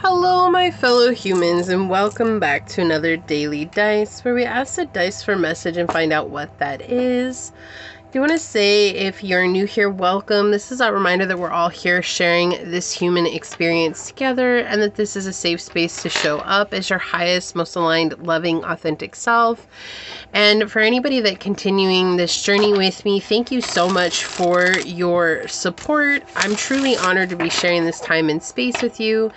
Hello, my fellow humans, and welcome back to another Daily Dice, where we ask the dice for a message and find out what that is. I do want to say, if you're new here, welcome. This is a reminder that we're all here sharing this human experience together, and that this is a safe space to show up as your highest, most aligned, loving, authentic self. And for anybody that continuing this journey with me, thank you so much for your support. I'm truly honored to be sharing this time and space with you.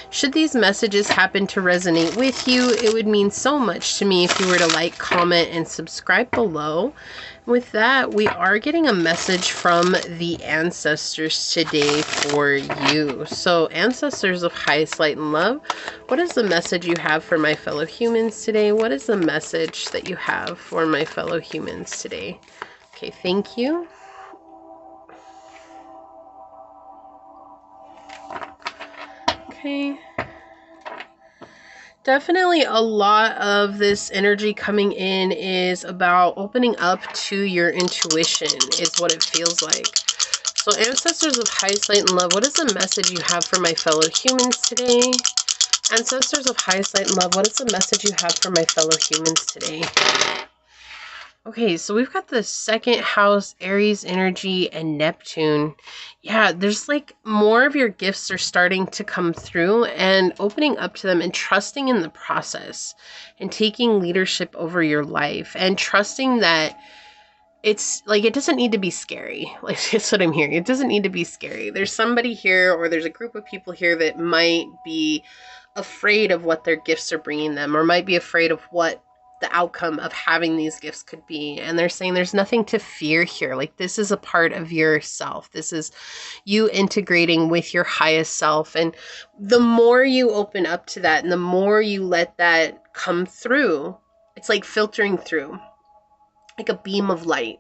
Should these messages happen to resonate with you, it would mean so much to me if you were to like, comment, and subscribe below. With that, we are getting a message from the ancestors today for you. So, ancestors of highest light and love, what is the message you have for my fellow humans today? What is the message that you have for my fellow humans today? Okay, thank you. Okay. Definitely a lot of this energy coming in is about opening up to your intuition, is what it feels like. So ancestors of highest light and love, what is the message you have for my fellow humans today? Ancestors of highest light and love, what is the message you have for my fellow humans today? Okay, so we've got the second house, Aries energy, and Neptune. Yeah, there's like more of your gifts are starting to come through and opening up to them and trusting in the process and taking leadership over your life and trusting that it's like, it doesn't need to be scary. Like, that's what I'm hearing. It doesn't need to be scary. There's somebody here, or there's a group of people here that might be afraid of what their gifts are bringing them, or might be afraid of what the outcome of having these gifts could be. And they're saying there's nothing to fear here. Like, this is a part of yourself. This is you integrating with your highest self. And the more you open up to that and the more you let that come through, it's like filtering through like a beam of light.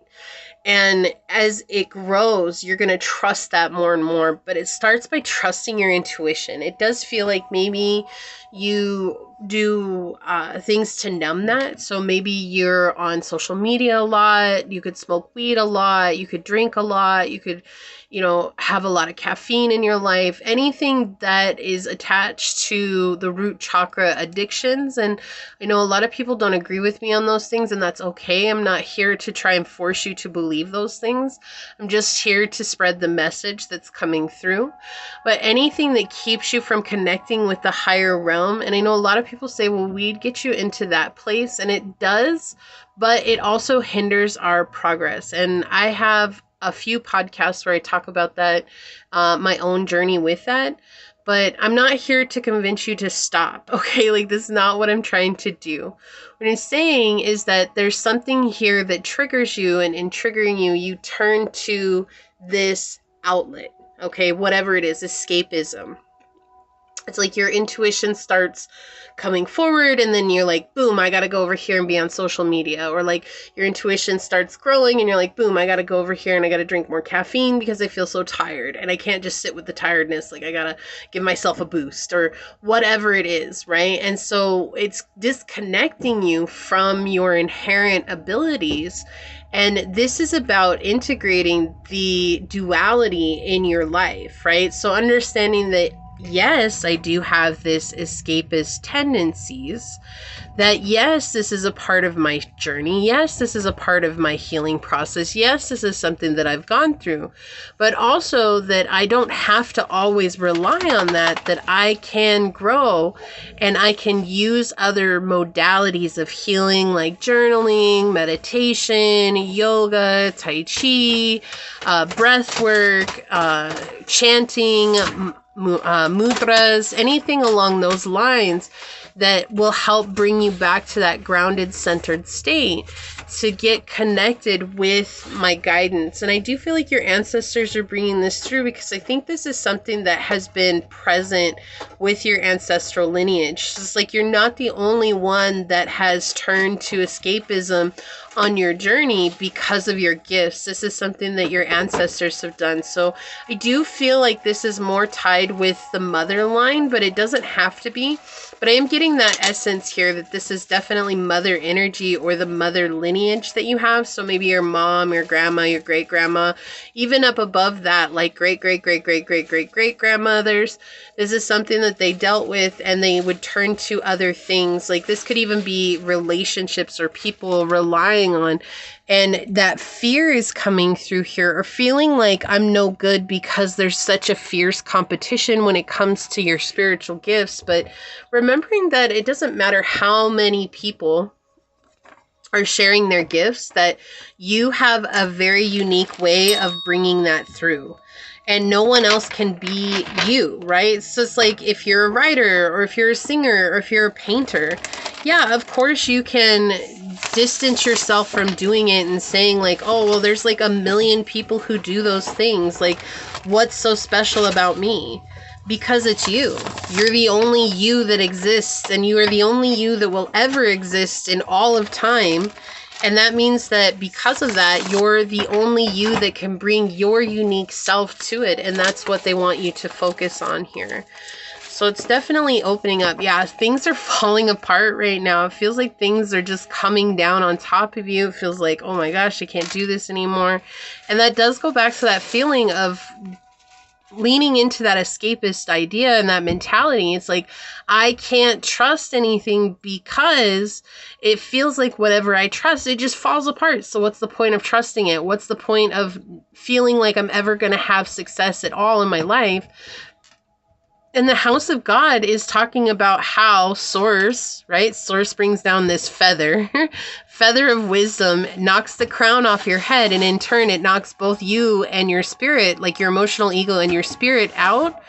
And as it grows, you're going to trust that more and more. But it starts by trusting your intuition. It does feel like maybe you do things to numb that. So maybe you're on social media a lot. You could smoke weed a lot. You could drink a lot. You could, have a lot of caffeine in your life. Anything that is attached to the root chakra addictions. And I know a lot of people don't agree with me on those things, and that's okay. I'm not here to try and force you to believe those things. I'm just here to spread the message that's coming through. But anything that keeps you from connecting with the higher realm, and I know a lot of people say, well, weed gets you into that place, and it does, but it also hinders our progress. And I have a few podcasts where I talk about that, my own journey with that. But I'm not here to convince you to stop, okay? Like, this is not what I'm trying to do. What I'm saying is that there's something here that triggers you, and in triggering you, you turn to this outlet, okay? Whatever it is, escapism. It's like your intuition starts coming forward, and then you're like, boom, I got to go over here and be on social media. Or like your intuition starts growing and you're like, boom, I got to go over here and I got to drink more caffeine because I feel so tired and I can't just sit with the tiredness. Like, I got to give myself a boost or whatever it is, right? And so it's disconnecting you from your inherent abilities. And this is about integrating the duality in your life, right? So understanding that, yes, I do have this escapist tendencies, that yes, this is a part of my journey. Yes, this is a part of my healing process. Yes, this is something that I've gone through, but also that I don't have to always rely on that I can grow and I can use other modalities of healing like journaling, meditation, yoga, tai chi, breath work, chanting, mudras, anything along those lines that will help bring you back to that grounded, centered state to get connected with my guidance. And I do feel like your ancestors are bringing this through, because I think this is something that has been present with your ancestral lineage. It's like you're not the only one that has turned to escapism on your journey because of your gifts. This is something that your ancestors have done. So I do feel like this is more tied with the mother line, but it doesn't have to be. But I am getting that essence here that this is definitely mother energy or the mother lineage that you have. So maybe your mom, your grandma, your great grandma, even up above that, like great grandmothers. This is something that they dealt with, and they would turn to other things. Like this could even be relationships or people relying on. And that fear is coming through here, or feeling like I'm no good because there's such a fierce competition when it comes to your spiritual gifts. But remembering that it doesn't matter how many people are sharing their gifts, that you have a very unique way of bringing that through. And no one else can be you, right? So it's like if you're a writer, or if you're a singer, or if you're a painter, yeah, of course you can distance yourself from doing it and saying like, oh, well, there's like a million people who do those things. Like, what's so special about me? Because it's you. You're the only you that exists, and you are the only you that will ever exist in all of time. And that means that because of that, you're the only you that can bring your unique self to it. And that's what they want you to focus on here. So it's definitely opening up. Yeah, things are falling apart right now. It feels like things are just coming down on top of you. It feels like, oh my gosh, I can't do this anymore. And that does go back to that feeling of leaning into that escapist idea and that mentality. It's like, I can't trust anything because it feels like whatever I trust, it just falls apart. So what's the point of trusting it? What's the point of feeling like I'm ever going to have success at all in my life? And the House of God is talking about how Source, right? Source brings down this feather, feather of wisdom, knocks the crown off your head. And in turn, it knocks both you and your spirit, like your emotional ego and your spirit, out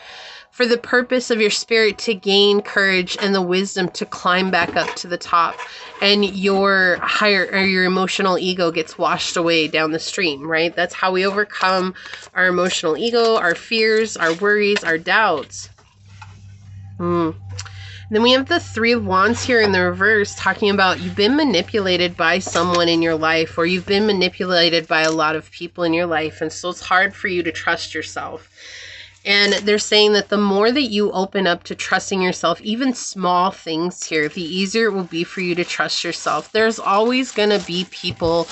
for the purpose of your spirit to gain courage and the wisdom to climb back up to the top. And your higher, or your emotional ego gets washed away down the stream, right? That's how we overcome our emotional ego, our fears, our worries, our doubts. Then we have the Three of Wands here in the reverse, talking about you've been manipulated by someone in your life, or you've been manipulated by a lot of people in your life. And so it's hard for you to trust yourself. And they're saying that the more that you open up to trusting yourself, even small things here, the easier it will be for you to trust yourself. There's always going to be people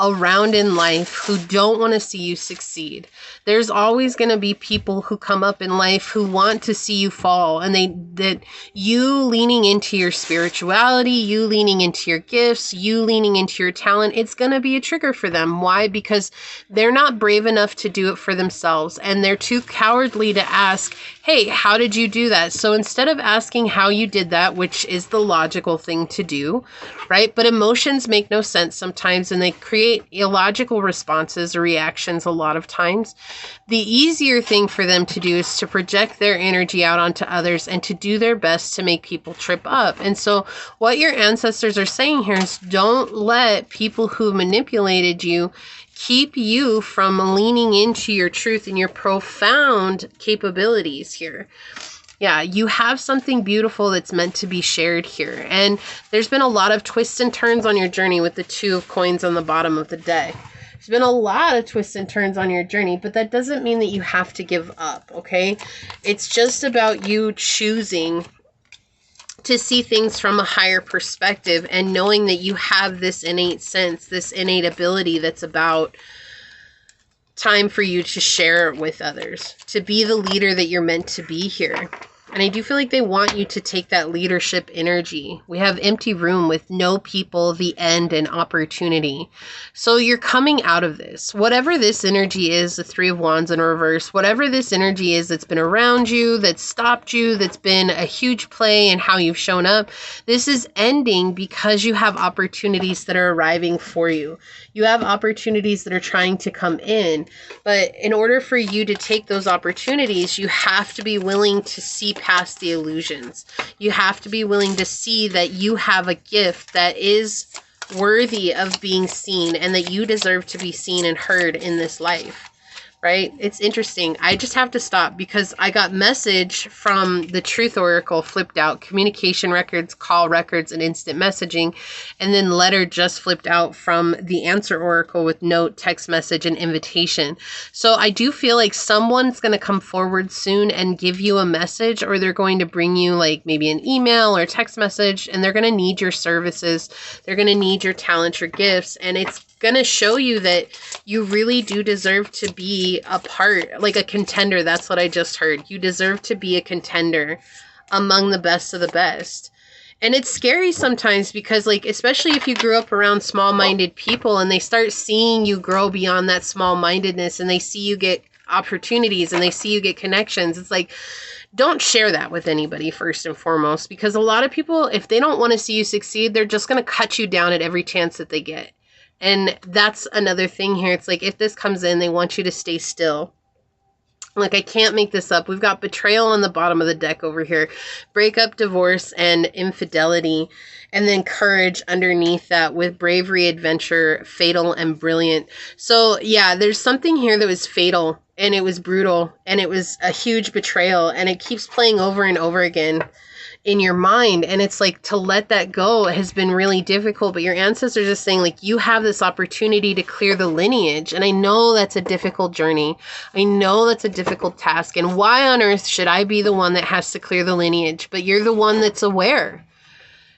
around in life who don't want to see you succeed. There's always going to be people who come up in life who want to see you fall, and that you leaning into your spirituality, you leaning into your gifts, you leaning into your talent, it's going to be a trigger for them. Why? Because they're not brave enough to do it for themselves, and they're too cowardly to ask, hey, how did you do that? So instead of asking how you did that, which is the logical thing to do, right? But emotions make no sense sometimes, and they create illogical responses or reactions a lot of times. The easier thing for them to do is to project their energy out onto others and to do their best to make people trip up. And so what your ancestors are saying here is, don't let people who manipulated you keep you from leaning into your truth and your profound capabilities here. Yeah, you have something beautiful that's meant to be shared here. And there's been a lot of twists and turns on your journey with the Two of Coins on the bottom of the deck. There's been a lot of twists and turns on your journey, but that doesn't mean that you have to give up, okay? It's just about you choosing to see things from a higher perspective and knowing that you have this innate sense, this innate ability that's about time for you to share with others, to be the leader that you're meant to be here. And I do feel like they want you to take that leadership energy. We have empty room with no people, the end, and opportunity. So you're coming out of this. Whatever this energy is, the Three of Wands in reverse, whatever this energy is that's been around you, that's stopped you, that's been a huge play in how you've shown up, this is ending because you have opportunities that are arriving for you. You have opportunities that are trying to come in. But in order for you to take those opportunities, you have to be willing to see past the illusions. You have to be willing to see that you have a gift that is worthy of being seen and that you deserve to be seen and heard in this life. right? It's interesting. I just have to stop because I got message from the Truth Oracle flipped out, communication records, call records, and instant messaging. And then letter just flipped out from the Answer Oracle with note, text message, and invitation. So I do feel like someone's going to come forward soon and give you a message, or they're going to bring you like maybe an email or text message, and they're going to need your services. They're going to need your talents or gifts. And it's going to show you that you really do deserve to be a part, like a contender. That's what I just heard. You deserve to be a contender among the best of the best. And it's scary sometimes because, like, especially if you grew up around small-minded people and they start seeing you grow beyond that small-mindedness and they see you get opportunities and they see you get connections, it's like, don't share that with anybody first and foremost, because a lot of people, if they don't want to see you succeed, they're just going to cut you down at every chance that they get. And that's another thing here. It's like, if this comes in, they want you to stay still. Like, I can't make this up. We've got betrayal on the bottom of the deck over here. Breakup, divorce, and infidelity. And then courage underneath that with bravery, adventure, fatal, and brilliant. So, yeah, there's something here that was fatal. And it was brutal. And it was a huge betrayal. And it keeps playing over and over again in your mind. And it's like, to let that go has been really difficult, but your ancestors are saying, like, you have this opportunity to clear the lineage. And I know that's a difficult journey. I know that's a difficult task. And why on earth should I be the one that has to clear the lineage? But you're the one that's aware.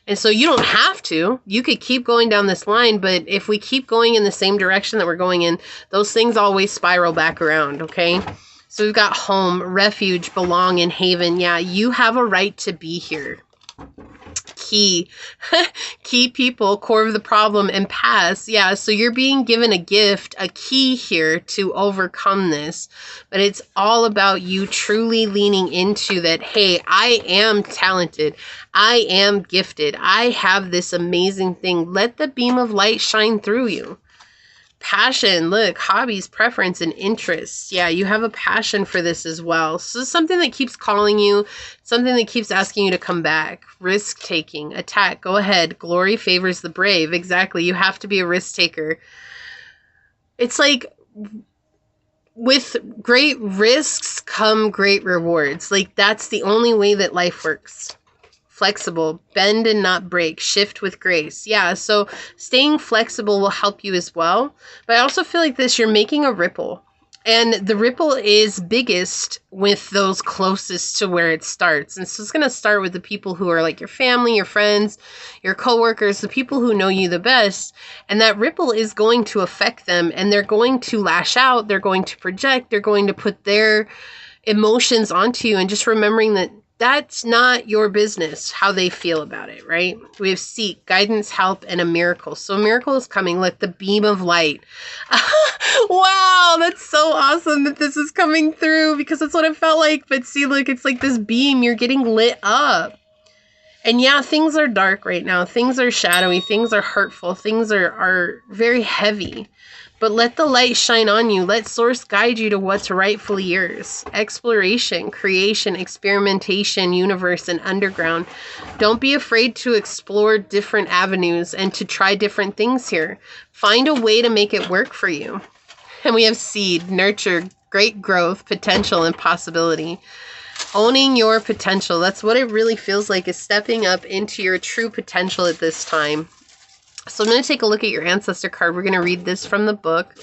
And so you don't have to. You could keep going down this line, but if we keep going in the same direction that we're going in, those things always spiral back around, okay? So we've got home, refuge, belong, and haven. Yeah, you have a right to be here. Key. Key people, core of the problem, and pass. Yeah, so you're being given a gift, a key here to overcome this. But it's all about you truly leaning into that, hey, I am talented. I am gifted. I have this amazing thing. Let the beam of light shine through you. Passion, look, hobbies, preference, and interests. Yeah, you have a passion for this as well. So something that keeps calling you, something that keeps asking you to come back. Risk taking, attack, go ahead. Glory favors the brave. Exactly. You have to be a risk taker. It's like, with great risks come great rewards. Like, that's the only way that life works. Flexible, bend and not break, shift with grace. Yeah, so staying flexible will help you as well. But I also feel like this, you're making a ripple. And the ripple is biggest with those closest to where it starts. And so it's going to start with the people who are like your family, your friends, your coworkers, the people who know you the best. And that ripple is going to affect them. And they're going to lash out. They're going to project. They're going to put their emotions onto you. And just remembering that that's not your business, how they feel about it, right? We have seek, guidance, help, and a miracle. So a miracle is coming, like the beam of light. Wow, that's so awesome that this is coming through, because that's what it felt like. But see, look, it's like this beam, you're getting lit up. And yeah, things are dark right now. Things are shadowy. Things are hurtful. Things are very heavy. But let the light shine on you. Let source guide you to what's rightfully yours. Exploration, creation, experimentation, universe, and underground. Don't be afraid to explore different avenues and to try different things here. Find a way to make it work for you. And we have seed, nurture, great growth, potential, and possibility. Owning your potential. That's what it really feels like, is stepping up into your true potential at this time. So I'm going to take a look at your ancestor card. We're going to read this from the book.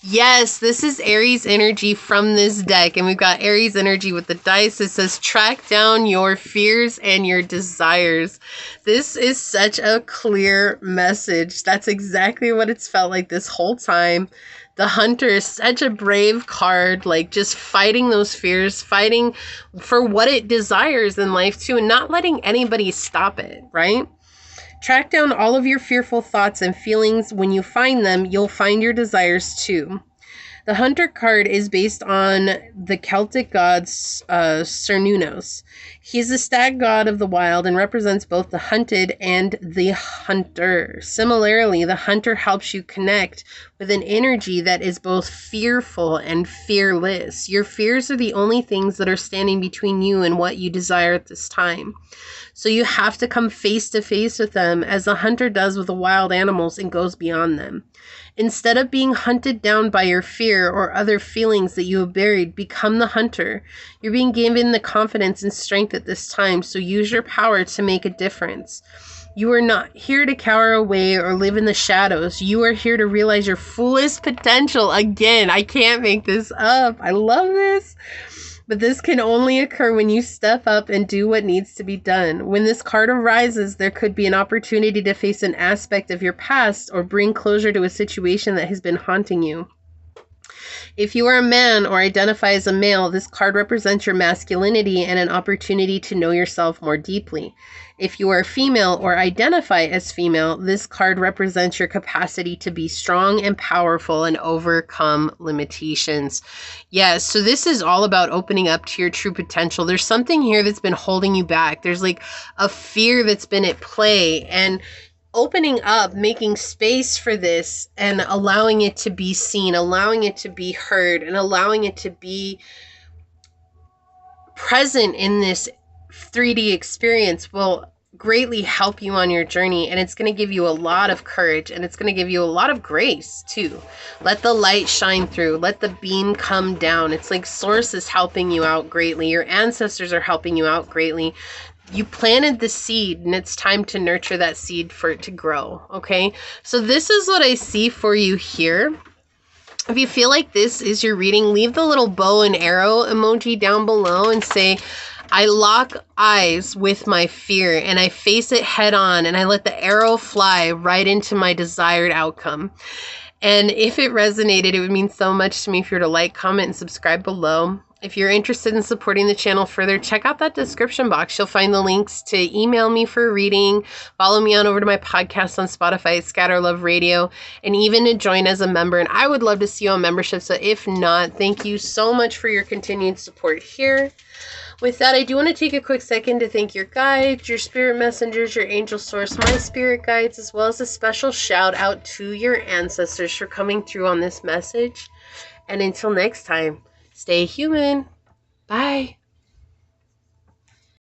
Yes, this is Aries energy from this deck. And we've got Aries energy with the dice. It says, track down your fears and your desires. This is such a clear message. That's exactly what it's felt like this whole time. The Hunter is such a brave card, like just fighting those fears, fighting for what it desires in life too, and not letting anybody stop it, right? Track down all of your fearful thoughts and feelings. When you find them, you'll find your desires too. The Hunter card is based on the Celtic god Cernunnos. He's the stag god of the wild and represents both the hunted and the hunter. Similarly, the hunter helps you connect with an energy that is both fearful and fearless. Your fears are the only things that are standing between you and what you desire at this time. So you have to come face to face with them, as the hunter does with the wild animals, and goes beyond them. Instead of being hunted down by your fear or other feelings that you have buried, become the hunter. You're being given the confidence and strength at this time, so use your power to make a difference. You are not here to cower away or live in the shadows. You are here to realize your fullest potential. Again, I can't make this up. I love this. But this can only occur when you step up and do what needs to be done. When this card arises, there could be an opportunity to face an aspect of your past or bring closure to a situation that has been haunting you. If you are a man or identify as a male, this card represents your masculinity and an opportunity to know yourself more deeply. If you are female or identify as female, this card represents your capacity to be strong and powerful and overcome limitations. Yes, so this is all about opening up to your true potential. There's something here that's been holding you back. There's like a fear that's been at play, and opening up, making space for this and allowing it to be seen, allowing it to be heard, and allowing it to be present in this 3D experience will greatly help you on your journey, and it's going to give you a lot of courage, and it's going to give you a lot of grace too. Let the light shine through. Let the beam come down. It's like Source is helping you out greatly. Your ancestors are helping you out greatly. You planted the seed, and it's time to nurture that seed for it to grow, okay? So this is what I see for you here. If you feel like this is your reading, leave the little bow and arrow emoji down below and say, I lock eyes with my fear and I face it head on and I let the arrow fly right into my desired outcome. And if it resonated, it would mean so much to me if you were to like, comment, and subscribe below. If you're interested in supporting the channel further, check out that description box. You'll find the links to email me for a reading, follow me on over to my podcast on Spotify, Scatter Love Radio, and even to join as a member. And I would love to see you on membership. So if not, thank you so much for your continued support here. With that, I do want to take a quick second to thank your guides, your spirit messengers, your angel source, my spirit guides, as well as a special shout out to your ancestors for coming through on this message. And until next time, stay human. Bye.